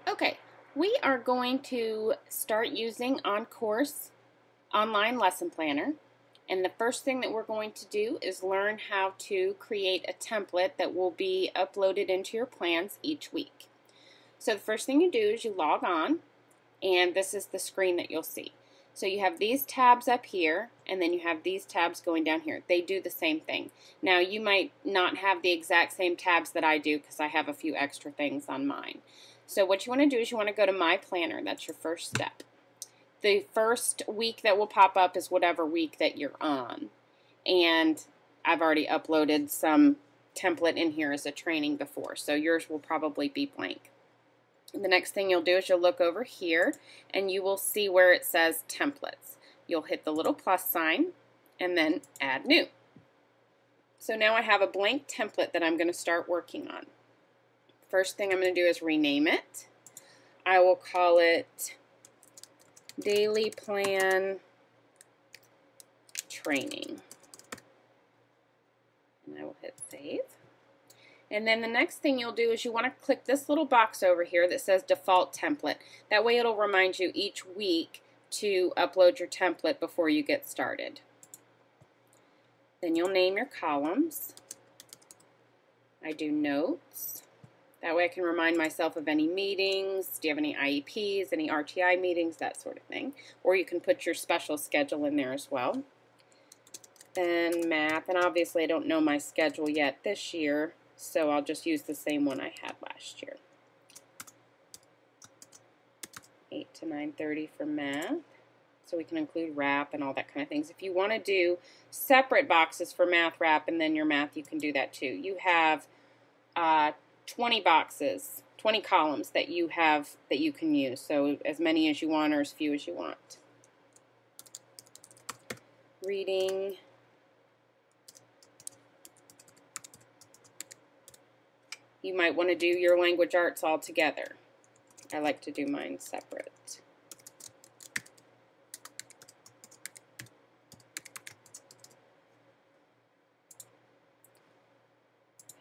Okay, we are going to start using OnCourse online lesson planner. And the first thing that we're going to do is learn how to create a template that will be uploaded into your plans each week. So the first thing you do is you log on, and this is the screen that you'll see. So you have these tabs up here, and then you have these tabs going down here. They do the same thing. Now you might not have the exact same tabs that I do because I have a few extra things on mine. So what you want to do is you want to go to My Planner. That's your first step. The first week that will pop up is whatever week that you're on. And I've already uploaded some template in here as a training before, so yours will probably be blank. The next thing you'll do is you'll look over here and you will see where it says templates. You'll hit the little plus sign and then add new. So now I have a blank template that I'm going to start working on. First thing I'm going to do is rename it. I will call it Daily Plan Training. And I will hit save. And then the next thing you'll do is you want to click this little box over here that says Default Template. That way it'll remind you each week to upload your template before you get started. Then you'll name your columns. I do notes. That way I can remind myself of any meetings. Do you have any IEPs, any RTI meetings, that sort of thing. Or you can put your special schedule in there as well. Then math, and obviously I don't know my schedule yet this year, so I'll just use the same one I had last year. 8 to 9:30 for math. So we can include rap and all that kind of things. If you want to do separate boxes for math, rap, and then your math, you can do that too. You have 20 boxes, 20 columns that you have that you can use. So as many as you want or as few as you want. Reading. You might want to do your language arts all together. I like to do mine separate.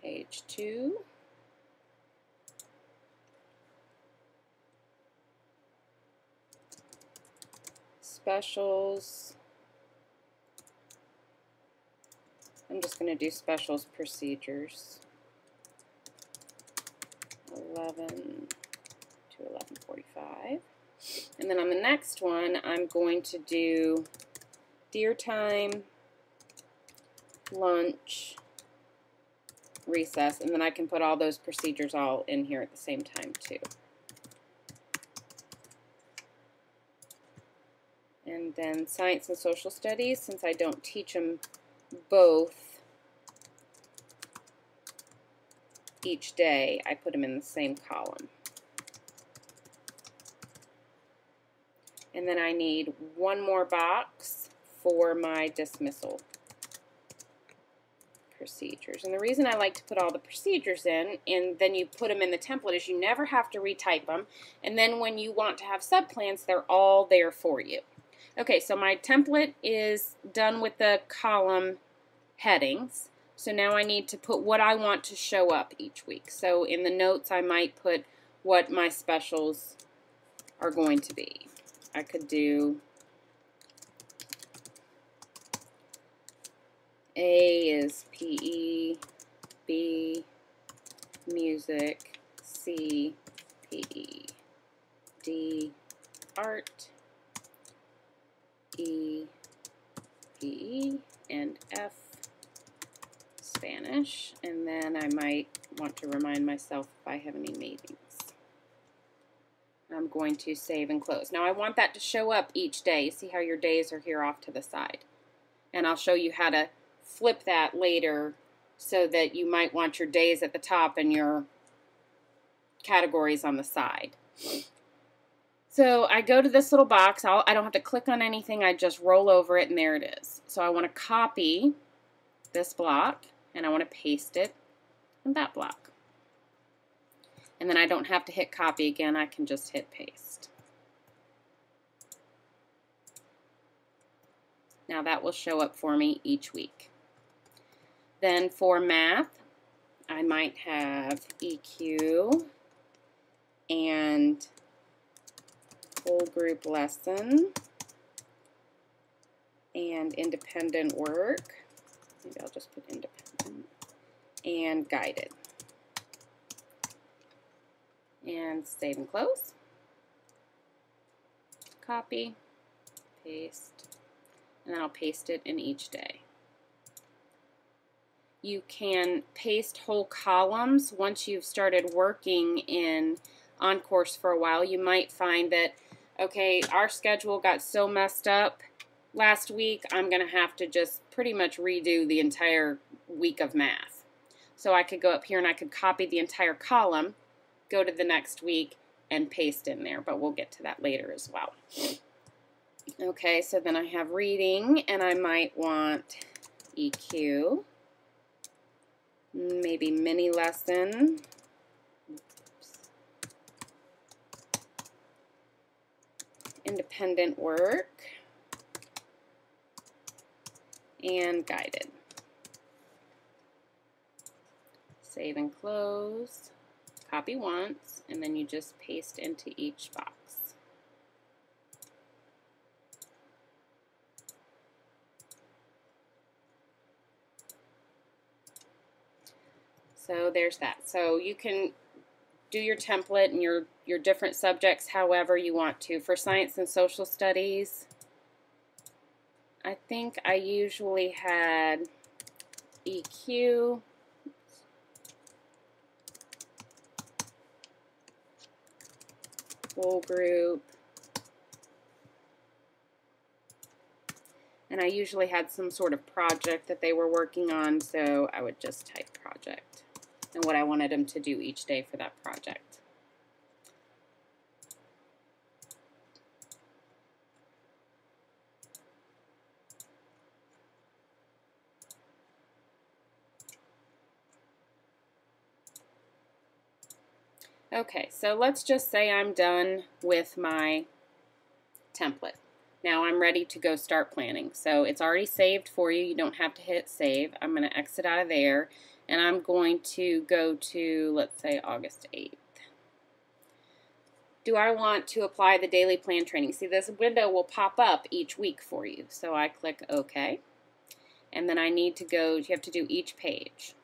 Page 2. Specials. I'm just going to do specials procedures. 11 to 11:45. And then on the next one, I'm going to do deer time, lunch, recess, and then I can put all those procedures all in here at the same time too. And then science and social studies, since I don't teach them both each day, I put them in the same column. And then I need one more box for my dismissal procedures. And the reason I like to put all the procedures in, and then you put them in the template, is you never have to retype them. And then when you want to have subplans, they're all there for you. Okay, so my template is done with the column headings. So now I need to put what I want to show up each week. So in the notes, I might put what my specials are going to be. I could do A is PE, B music, C PE, D art, E PE, and F Spanish. And then I might want to remind myself if I have any meetings. I'm going to save and close. Now I want that to show up each day. See how your days are here off to the side. And I'll show you how to flip that later so that you might want your days at the top and your categories on the side. So I go to this little box. I don't have to click on anything. I just roll over it and there it is. So I want to copy this block and I want to paste it in that block. And then I don't have to hit copy again. I can just hit paste. Now that will show up for me each week. Then for math, I might have EQ and whole group lesson, and independent work. Maybe I'll just put independent, and guided. And save and close. Copy, paste, and then I'll paste it in each day. You can paste whole columns once you've started working in OnCourse for a while. You might find that, okay, our schedule got so messed up last week, I'm going to have to just pretty much redo the entire week of math. So I could go up here and I could copy the entire column, go to the next week, and paste in there, but we'll get to that later as well. Okay, so then I have reading, and I might want EQ, maybe mini lesson. Independent work, and guided. Save and close, copy once, and then you just paste into each box. So there's that. So you can do your template and your different subjects however you want to. For science and social studies, I think I usually had EQ, whole group, and I usually had some sort of project that they were working on, so I would just type project and what I wanted them to do each day for that project. Okay, so let's just say I'm done with my template. Now I'm ready to go start planning. So it's already saved for you. You don't have to hit save. I'm going to exit out of there, and I'm going to go to, let's say, August 8th. Do I want to apply the daily plan training? See, this window will pop up each week for you. So I click OK, and then I need to go, you have to do each page.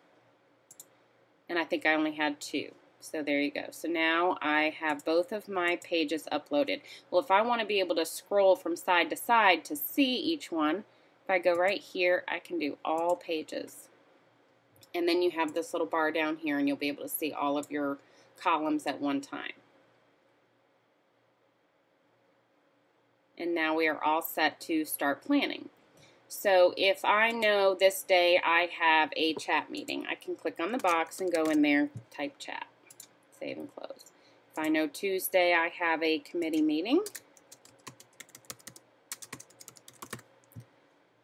And I think I only had 2. So there you go. So now I have both of my pages uploaded. Well, if I want to be able to scroll from side to side to see each one, if I go right here, I can do all pages. And then you have this little bar down here, and you'll be able to see all of your columns at one time. And now we are all set to start planning. So if I know this day I have a chat meeting, I can click on the box and go in there, type chat. Save and close. If I know Tuesday I have a committee meeting,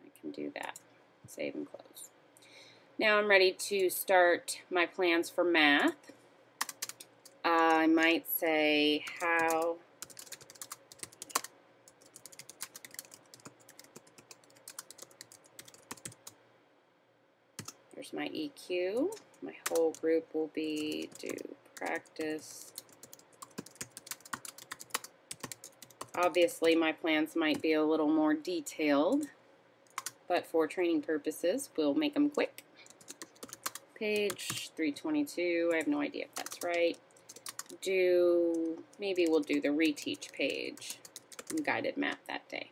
I can do that. Save and close. Now I'm ready to start my plans for math. I might say how there's my EQ. My whole group will be do practice. Obviously, my plans might be a little more detailed, but for training purposes, we'll make them quick. Page 322, I have no idea if that's right. Maybe we'll do the reteach page and guided math that day.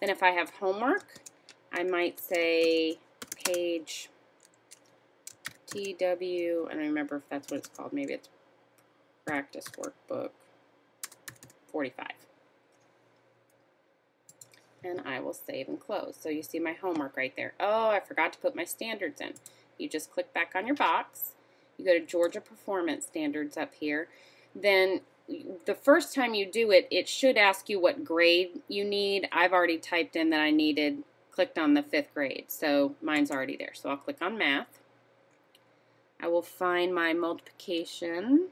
Then if I have homework, I might say page TW, I don't remember if that's what it's called, maybe it's practice workbook 45. And I will save and close. So you see my homework right there. Oh, I forgot to put my standards in. You just click back on your box. You go to Georgia Performance Standards up here. Then the first time you do it, it should ask you what grade you need. I've already typed in that I clicked on the 5th grade, so mine's already there. So I'll click on math. I will find my multiplication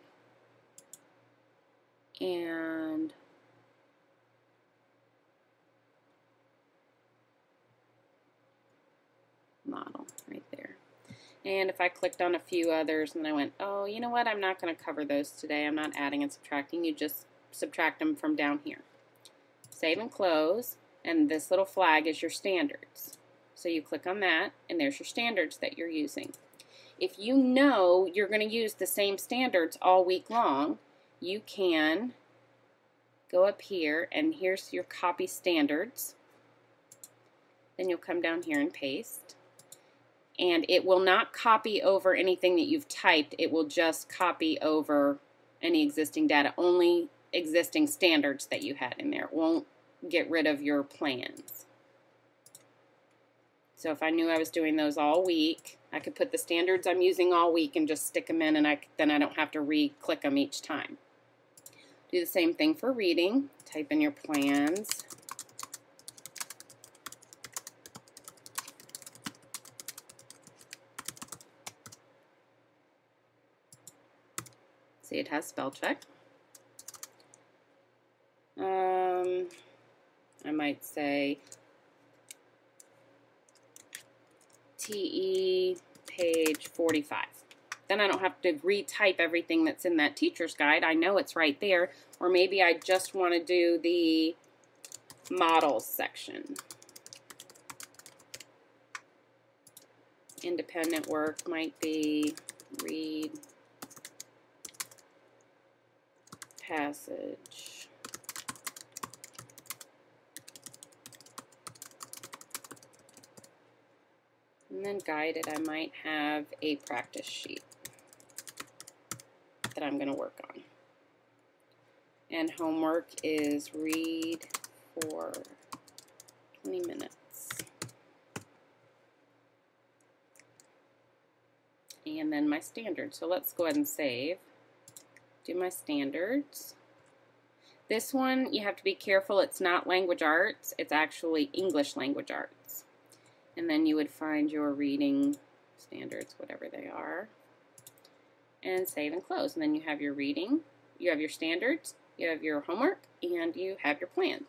and model right there. And if I clicked on a few others and I went, oh, you know what, I'm not going to cover those today. I'm not adding and subtracting. You just subtract them from down here. Save and close, and this little flag is your standards. So you click on that, and there's your standards that you're using. If you know you're going to use the same standards all week long, you can go up here, and here's your copy standards. Then you'll come down here and paste. And it will not copy over anything that you've typed. It will just copy over any existing data, only existing standards that you had in there. It won't get rid of your plans. So if I knew I was doing those all week, I could put the standards I'm using all week and just stick them in, and then I don't have to re-click them each time. Do the same thing for reading. Type in your plans. See, it has spell check. I might say TE page 45. Then I don't have to retype everything that's in that teacher's guide. I know it's right there. Or maybe I just want to do the models section. Independent work might be read passage. And then guided, I might have a practice sheet that I'm going to work on. And homework is read for 20 minutes. And then my standards. So let's go ahead and save. Do my standards. This one, you have to be careful. It's not language arts. It's actually English language arts. And then you would find your reading standards, whatever they are, and save and close. And then you have your reading, you have your standards, you have your homework, and you have your plan.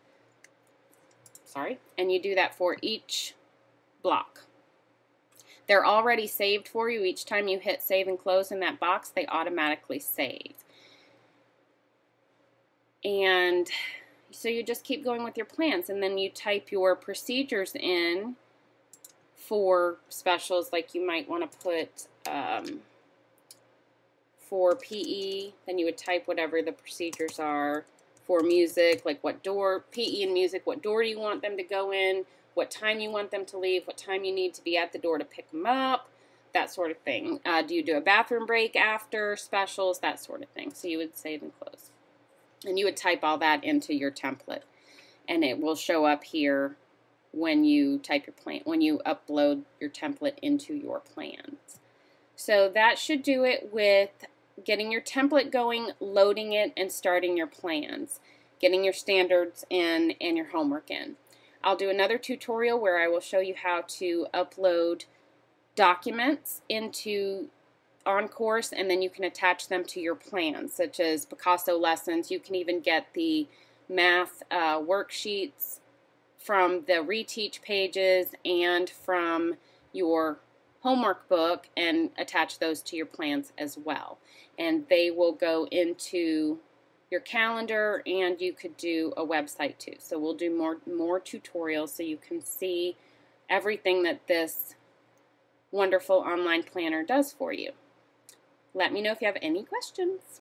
And you do that for each block. They're already saved for you. Each time you hit save and close in that box, they automatically save. And so you just keep going with your plans, and then you type your procedures in for specials. Like you might want to put for PE, then you would type whatever the procedures are. For music, like what door, PE and music, what door do you want them to go in, what time you want them to leave, what time you need to be at the door to pick them up, that sort of thing. Do you do a bathroom break after specials, that sort of thing. So you would save and close. And you would type all that into your template, and it will show up here when you type your plan, when you upload your template into your plans. So that should do it with getting your template going, loading it, and starting your plans, getting your standards in and your homework in. I'll do another tutorial where I will show you how to upload documents into OnCourse, and then you can attach them to your plans, such as Picasso lessons. You can even get the math worksheets from the reteach pages and from your homework book and attach those to your plans as well. And they will go into your calendar, and you could do a website too. So we'll do more tutorials so you can see everything that this wonderful online planner does for you. Let me know if you have any questions.